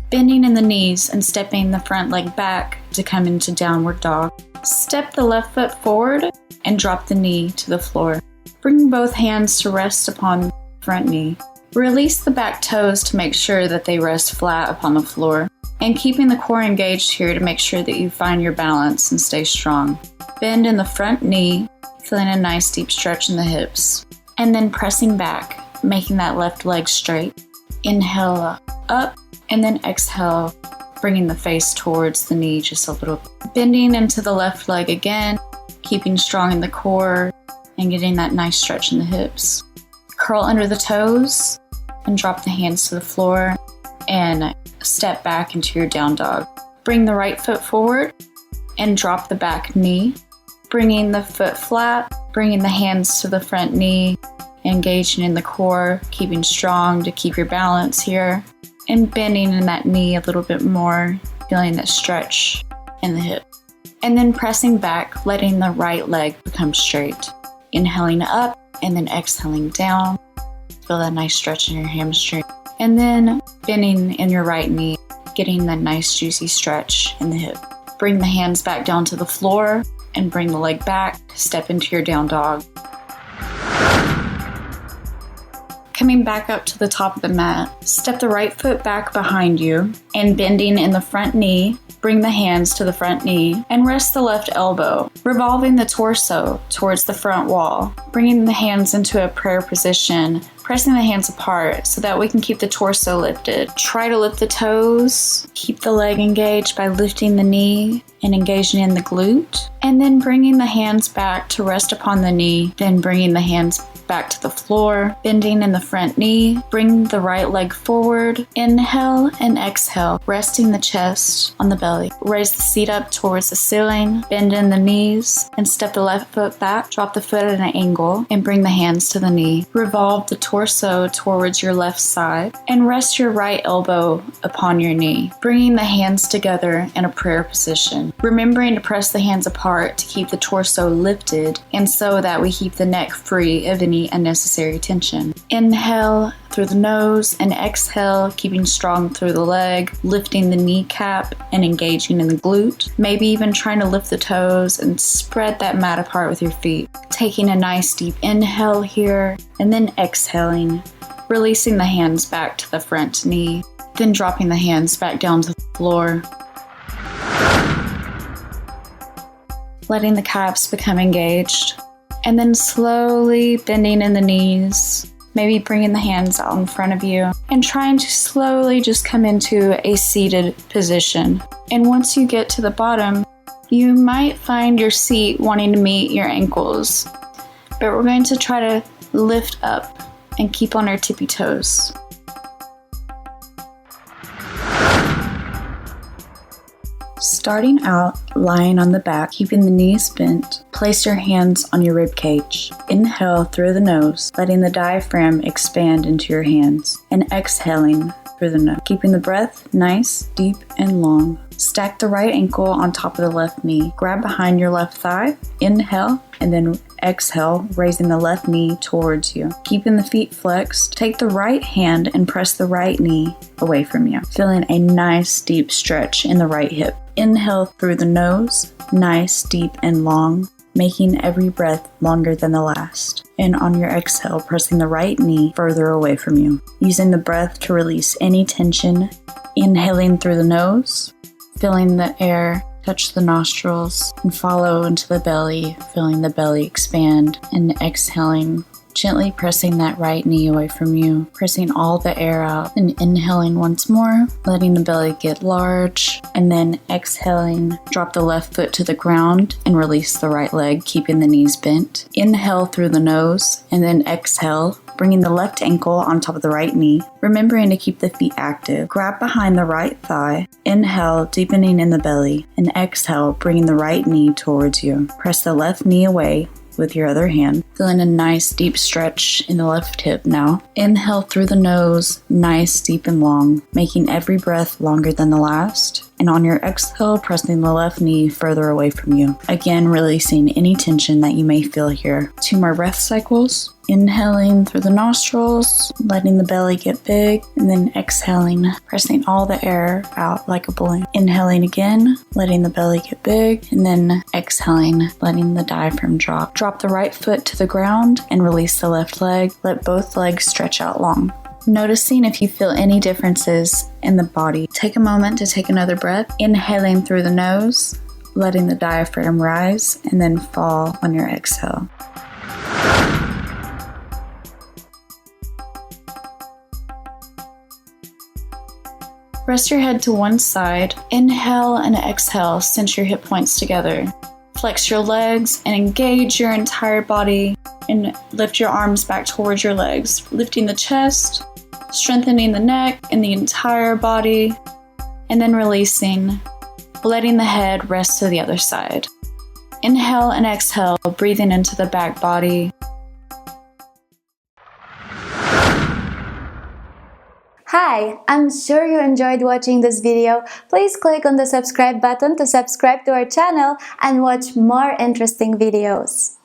Bending in the knees and stepping the front leg back to come into downward dog. Step the left foot forward and drop the knee to the floor. Bring both hands to rest upon the front knee. Release the back toes to make sure that they rest flat upon the floor, and keeping the core engaged here to make sure that you find your balance and stay strong. Bend in the front knee, feeling a nice deep stretch in the hips, and then pressing back, making that left leg straight. Inhale up, and then exhale, bringing the face towards the knee just a little. Bending into the left leg again, keeping strong in the core and getting that nice stretch in the hips. Curl under the toes and drop the hands to the floor and step back into your down dog. Bring the right foot forward and drop the back knee, bringing the foot flat, bringing the hands to the front knee, engaging in the core, keeping strong to keep your balance here, and bending in that knee a little bit more, feeling that stretch in the hip. And then pressing back, letting the right leg become straight. Inhaling up and then exhaling down. Feel that nice stretch in your hamstring. And then bending in your right knee, getting that nice juicy stretch in the hip. Bring the hands back down to the floor and bring the leg back. Step into your down dog. Coming back up to the top of the mat, step the right foot back behind you and bending in the front knee, bring the hands to the front knee and rest the left elbow, revolving the torso towards the front wall, bringing the hands into a prayer position, pressing the hands apart so that we can keep the torso lifted. Try to lift the toes, keep the leg engaged by lifting the knee and engaging in the glute, and then bringing the hands back to rest upon the knee, then bringing the hands back to the floor, bending in the front knee, bring the right leg forward, inhale and exhale, resting the chest on the belly. Raise the seat up towards the ceiling, bend in the knees, and step the left foot back, drop the foot at an angle, and bring the hands to the knee. Revolve the torso towards your left side, and rest your right elbow upon your knee, bringing the hands together in a prayer position. Remembering to press the hands apart to keep the torso lifted, and so that we keep the neck free of any unnecessary tension. Inhale through the nose and exhale, keeping strong through the leg, lifting the kneecap and engaging in the glute. Maybe even trying to lift the toes and spread that mat apart with your feet. Taking a nice deep inhale here and then exhaling, releasing the hands back to the front knee, then dropping the hands back down to the floor. Letting the calves become engaged. And then slowly bending in the knees, maybe bringing the hands out in front of you and trying to slowly just come into a seated position. And once you get to the bottom, you might find your seat wanting to meet your ankles, but we're going to try to lift up and keep on our tippy toes. Starting out, lying on the back, keeping the knees bent, place your hands on your rib cage. Inhale through the nose, letting the diaphragm expand into your hands, and exhaling through the nose, keeping the breath nice, deep, and long. Stack the right ankle on top of the left knee. Grab behind your left thigh, inhale, and then exhale, raising the left knee towards you. Keeping the feet flexed, take the right hand and press the right knee away from you, feeling a nice deep stretch in the right hip. Inhale through the nose, nice, deep, and long, making every breath longer than the last. And on your exhale, pressing the right knee further away from you, using the breath to release any tension. Inhaling through the nose, feeling the air touch the nostrils and follow into the belly, feeling the belly expand, and exhaling, gently pressing that right knee away from you, pressing all the air out, and inhaling once more, letting the belly get large, and then exhaling, drop the left foot to the ground and release the right leg, keeping the knees bent. Inhale through the nose, and then exhale, bringing the left ankle on top of the right knee, remembering to keep the feet active. Grab behind the right thigh, inhale, deepening in the belly, and exhale, bringing the right knee towards you. Press the left knee away, with your other hand, feeling a nice deep stretch in the left hip now. Inhale through the nose, nice, deep, and long, making every breath longer than the last. And on your exhale, pressing the left knee further away from you. Again, releasing any tension that you may feel here. 2 more breath cycles. Inhaling through the nostrils, letting the belly get big, and then exhaling, pressing all the air out like a balloon. Inhaling again, letting the belly get big, and then exhaling, letting the diaphragm drop. Drop the right foot to the ground and release the left leg. Let both legs stretch out long. Noticing if you feel any differences in the body. Take a moment to take another breath, inhaling through the nose, letting the diaphragm rise, and then fall on your exhale. Rest your head to one side. Inhale and exhale, cinch your hip points together. Flex your legs and engage your entire body and lift your arms back towards your legs, lifting the chest, strengthening the neck and the entire body, and then releasing, letting the head rest to the other side. Inhale and exhale, breathing into the back body. Hi, I'm sure you enjoyed watching this video. Please click on the subscribe button to subscribe to our channel and watch more interesting videos.